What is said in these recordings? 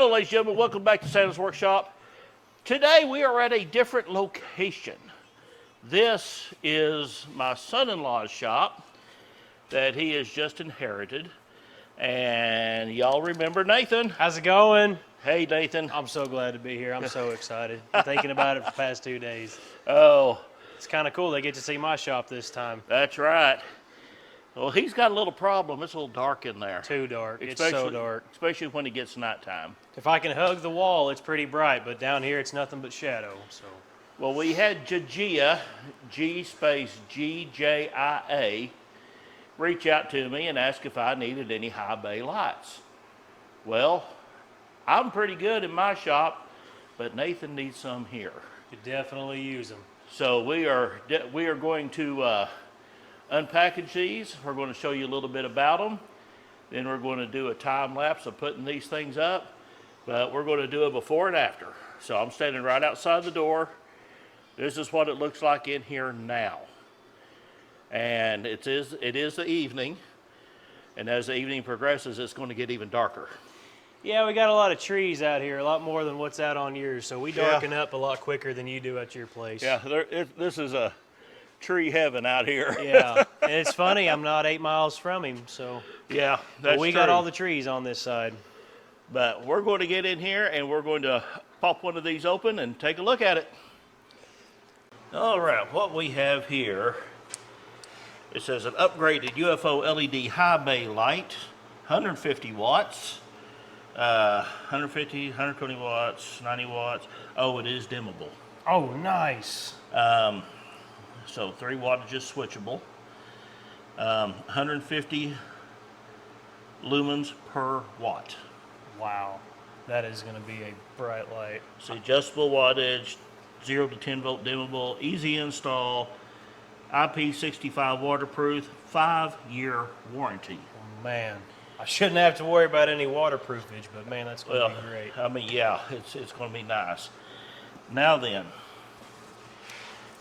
Hello, ladies and gentlemen. Welcome back to Santa's Workshop. Today we are at a different location. This is my son-in-law's shop that he has just inherited. And y'all remember Nathan? How's it going? Hey, Nathan. I'm so glad to be here. I'm so excited. I'm thinking about it for the past 2 days. Oh. It's kind of cool. They get to see my shop this time. That's right. Well, he's got a little problem. It's a little dark in there. Too dark. It's so dark. Especially when it gets nighttime. If I can hug the wall, it's pretty bright, but down here it's nothing but shadow. So. Well, we had GGJIA, GGJIA, reach out to me and ask if I needed any high bay lights. Well, I'm pretty good in my shop, but Nathan needs some here. You definitely use them. So we are going to unpackage these. We're going to show you a little bit about them. Then we're going to do a time lapse of putting these things up, but we're going to do a before and after. So I'm standing right outside the door. This is what it looks like in here now. And it is the evening, and as the evening progresses, it's going to get even darker. Yeah, we got a lot of trees out here, a lot more than what's out on yours, so we darken up a lot quicker than you do at your place. Yeah, this is a tree heaven out here. Yeah, and it's funny, I'm not 8 miles from him, so. Yeah, that's we true. got all the trees on this side. But we're going to get in here and we're going to pop one of these open and take a look at it. All right, what we have here, it says an upgraded UFO LED high bay light, 150 watts, 150, 120 watts, 90 watts. Oh, it is dimmable. Oh, nice. So 3 wattages switchable, 150 lumens per watt. Wow, that is going to be a bright light. It's adjustable wattage, 0 to 10 volt dimmable, easy install, IP65 waterproof, 5-year warranty. Oh, man, I shouldn't have to worry about any waterproofage, but man, that's going to be great. I mean, yeah, it's going to be nice. Now then,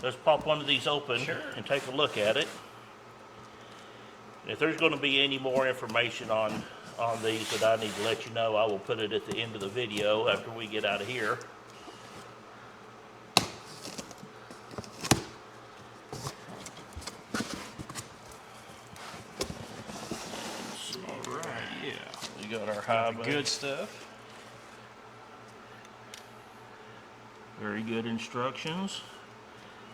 let's pop one of these open and take a look at it. If there's going to be any more information on these that I need to let you know, I will put it at the end of the video after we get out of here. All right, yeah, we got our high bay. Good stuff. Very good instructions.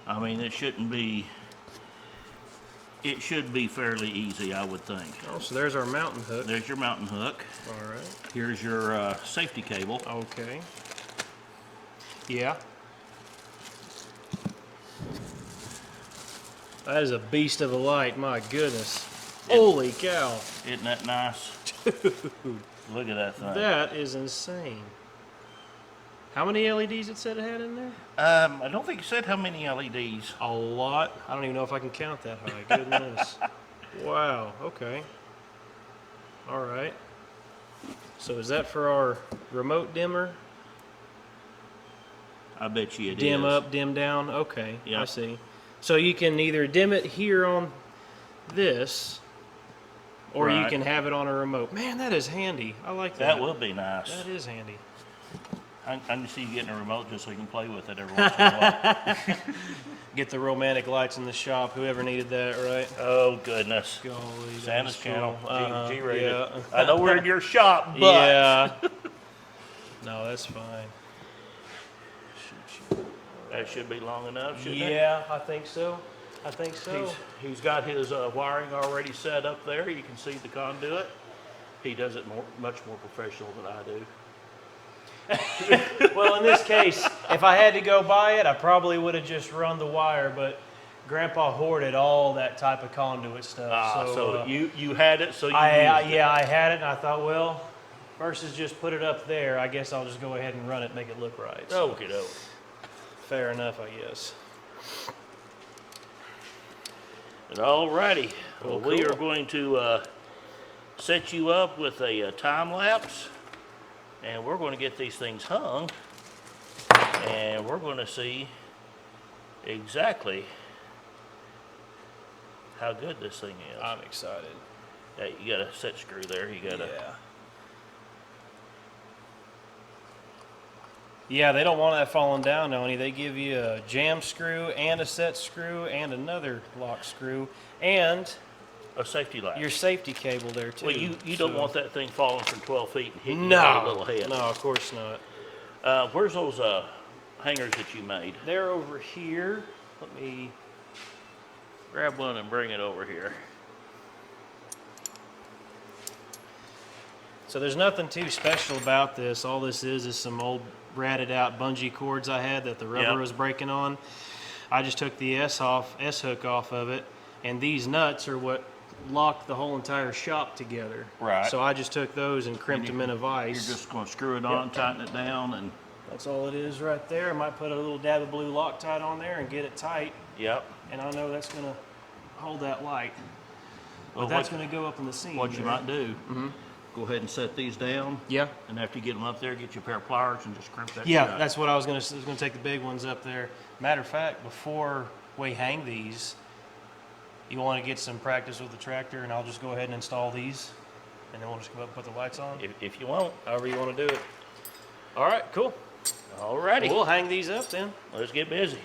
I mean, it should be fairly easy, I would think. Oh, so there's our mountain hook. There's your mountain hook. All right. Here's your safety cable. Okay. Yeah. That is a beast of a light, my goodness. Holy cow. Isn't that nice? Dude, Look at that thing. that is insane. How many LEDs it said it had in there? I don't think it said how many LEDs. A lot. I don't even know if I can count that high. Goodness. Wow. Okay. All right. So is that for our remote dimmer? I bet you it is. Dim up, dim down. Okay. Yep. I see. So you can either dim it here on this, or you can have it on a remote. Man, that is handy. I like that. That will be nice. That is handy. I can see you getting a remote just so you can play with it every once in a while. Get the romantic lights in the shop. Whoever needed that, right? Oh, goodness. Golly, Santa's channel, cool. G-rated. Yeah. I know we're in your shop, but... Yeah. No, that's fine. That should be long enough, shouldn't it? Yeah, I think so. I think so. He's got his wiring already set up there. You can see the conduit. He does it much more professional than I do. Well, in this case, if I had to go buy it, I probably would have just run the wire, but Grandpa hoarded all that type of conduit stuff. So you had it, so you I used it. I had it, and I thought, well, versus just put it up there, I guess I'll just go ahead and run it and make it look right. So. Okie doke. Fair enough, I guess. Alrighty. Well, we cool. are going to set you up with a time lapse, and we're going to get these things hung, and we're going to see exactly how good this thing is. I'm excited. Yeah, you got a set screw there. You got to. Yeah. Yeah, they don't want that falling down on you. They give you a jam screw and a set screw and another lock screw and A safety latch. your safety cable there too. Well, you don't want that thing falling from 12 feet and hitting you No, on the little head. no, of course not. Where's those hangers that you made? They're over here. Let me. Grab one and bring it over here. So there's nothing too special about this. All this is some old ratted out bungee cords I had that the rubber Yep. was breaking on. I just took the S hook off of it, and these nuts are what lock the whole entire shop together. Right. So I just took those and crimped them in a You're vise. just going to screw it on, tighten it down, and That's all it is right there. I might put a little dab of blue Loctite on there and get it tight, yep. and I know that's going to hold that light. But Well, that's what- going to go up in the seam. What you there. might do, go ahead and set these down, Yeah. and after you get them up there, get you a pair of pliers and just crimp that Yeah, shut. that's what I was going to take the big ones up there. Matter of fact, before we hang these, you want to get some practice with the tractor, and I'll just go ahead and install these, and then we'll just come up and put the lights on. If you want. However you want to do it. All right, cool. Alrighty. We'll hang these up then. Let's get busy.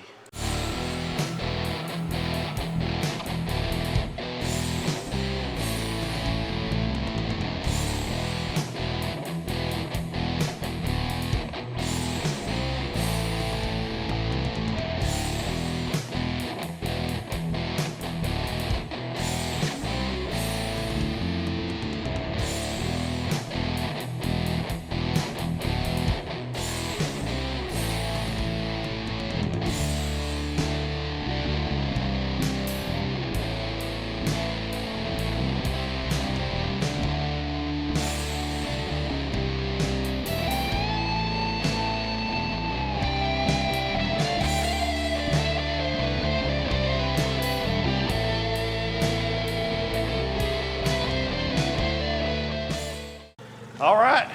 All right.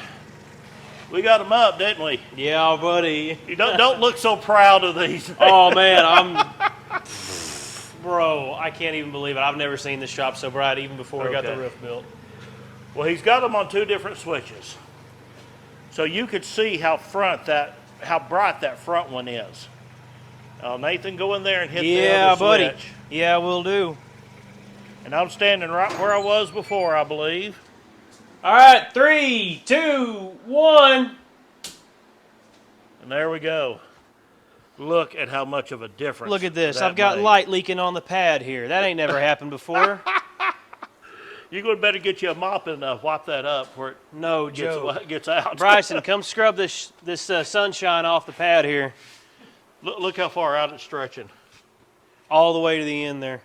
We got them up, didn't we? Yeah, buddy. You don't look so proud of these. Oh, man, Bro, I can't even believe it. I've never seen this shop so bright even before we got the Okay. roof built. Well, he's got them on two different switches. So you could see how bright that front one is. Nathan, go in there and hit the other buddy. switch. Yeah, will do. And I'm standing right where I was before, I believe. All right, 3, 2, 1. And there we go. Look at how much of a difference. Look at this. that I've got made. light leaking on the pad here. That ain't never happened before. You're going to better get you a mop and wipe that up where it No joke. gets out. Bryson, come scrub this sunshine off the pad here. Look how far out it's stretching. All the way to the end there.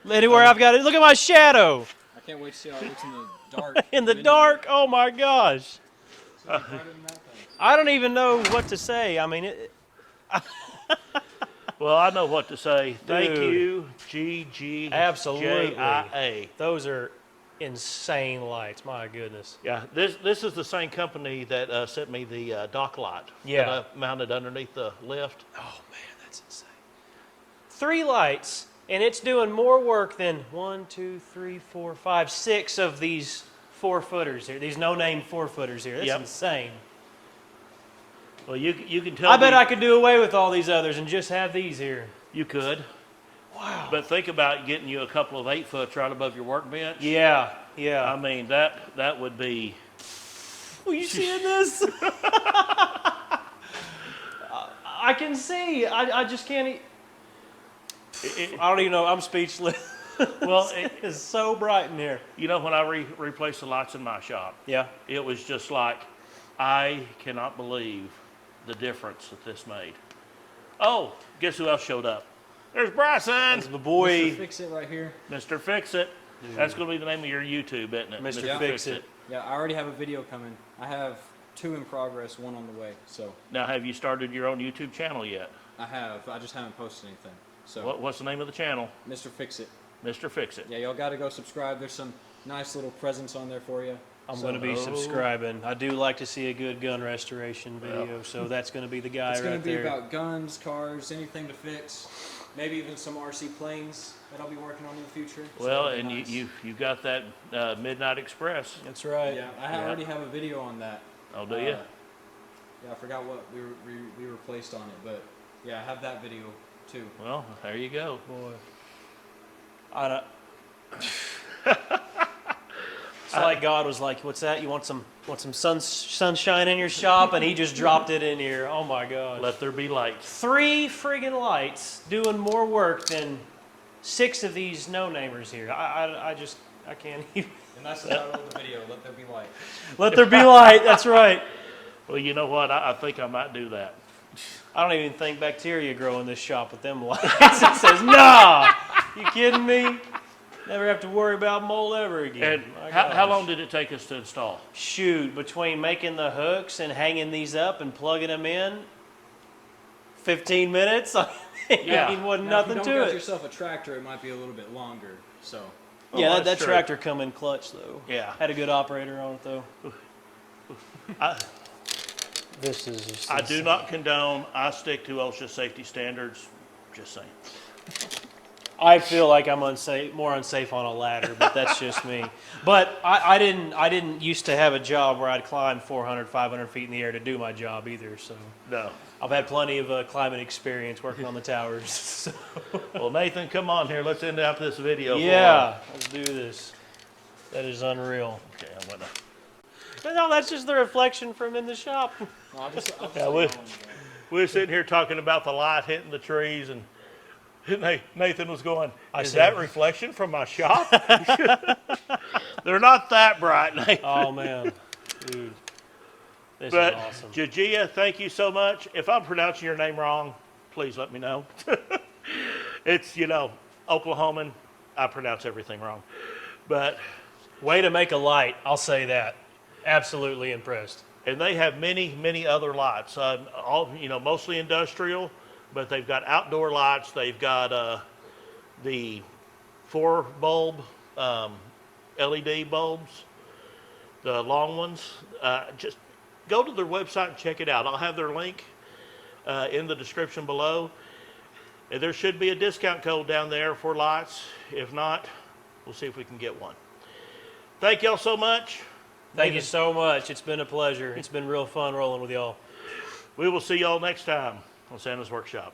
Anywhere I've got it. Look at my shadow. I can't wait to see how it looks in the dark. In the dark. Oh my gosh. I don't even know what to say. I mean, Well, I know what to say. Thank Dude. you, GGJIA. Absolutely. those are insane lights. My goodness. Yeah, this is the same company that sent me the dock light Yeah. that I mounted underneath the lift. Oh man, that's insane. 3 lights, and it's doing more work than 1, 2, 3, 4, 5, 6 of these 4-footers here. These no-name 4-footers here. That's Yep. insane. Well, you can tell I bet me I could do away with all these others and just have these here. you could. Wow. But think about getting you a couple of 8-foots right above your workbench. Yeah, I yeah. mean, that would be. Are you seeing this? I can see. I just can't. I don't even know. I'm speechless. Well, It is so bright in here. you know, when I replaced the lights in my shop, Yeah. it was just like, I cannot believe the difference that this made. Oh, guess who else showed up? There's Bryson, That's my boy, Fix it right here. Mr. Fix It. That's going to be the name of your YouTube, isn't it? Mr. Fix It. Yeah, I already have a video coming. I have 2 in progress, 1 on the way. So Now, have you started your own YouTube channel yet? I have. I just haven't posted anything. So What's the name of the channel? Mr. Fix It. Mr. Fix It. Yeah, y'all got to go subscribe. There's some nice little presents on there for you. I'm So- going to be Oh. subscribing. I do like to see a good gun restoration video, so that's going to be the guy It's going right to be there. about guns, cars, anything to fix. Maybe even some RC planes that I'll be working on in the future. So Well, that'll and be nice. you got that Midnight Express. That's right. Yeah, I Yeah. already have a video on that. Oh, do you? Yeah, I forgot what we replaced on it, but yeah, I have that video too. Well, there you go. Boy. I don't. It's like God was like, "What's that? You want some sunshine in your shop?" And He just dropped it in here. Oh my gosh! Let there be light. 3 friggin' lights doing more work than 6 of these no-namers here. I can't even. And that's the title of the video. Let there be light. Let there be light. That's right. Well, you know what? I think I might do that. I don't even think bacteria grow in this shop with them lights. It says, "Nah, you kidding me? Never have to worry about mold ever again." And how long did it take us to install? Shoot, between making the hooks and hanging these up and plugging them in, 15 minutes. Yeah. I mean, wasn't Now, nothing if you to don't it. get yourself a tractor, it might be a little bit longer. So Yeah, Oh, that that's true. tractor come in clutch though. Yeah. Had a good operator on it though. I, This is just I do not condone. I stick to OSHA safety standards. Just saying. I feel like I'm more unsafe on a ladder, but that's just me. But I didn't used to have a job where I'd climb 400, 500 feet in the air to do my job either. So No. I've had plenty of climbing experience working on the towers. So. Well, Nathan, come on here. Let's end up this video. Yeah, let's do this. That is unreal. Okay, I'm gonna. No, that's just the reflection from in the shop. I'll just Yeah, we're sitting here talking about the light hitting the trees, and Nathan was going, "Is that reflection from my shop?" They're not that bright, Nathan. Oh man, dude, this But is awesome. GGJIA, thank you so much. If I'm pronouncing your name wrong, please let me know. It's, Oklahoman. I pronounce everything wrong. But, Way to make a light. I'll say that. Absolutely impressed. and they have many, many other lights. Mostly industrial, but they've got outdoor lights. They've got the 4-bulb LED bulbs, the long ones. Just go to their website and check it out. I'll have their link in the description below. And there should be a discount code down there for lights. If not, we'll see if we can get one. Thank y'all so much. Thank you so much. It's been a pleasure. It's been real fun rolling with y'all. We will see y'all next time on Santa's Workshop.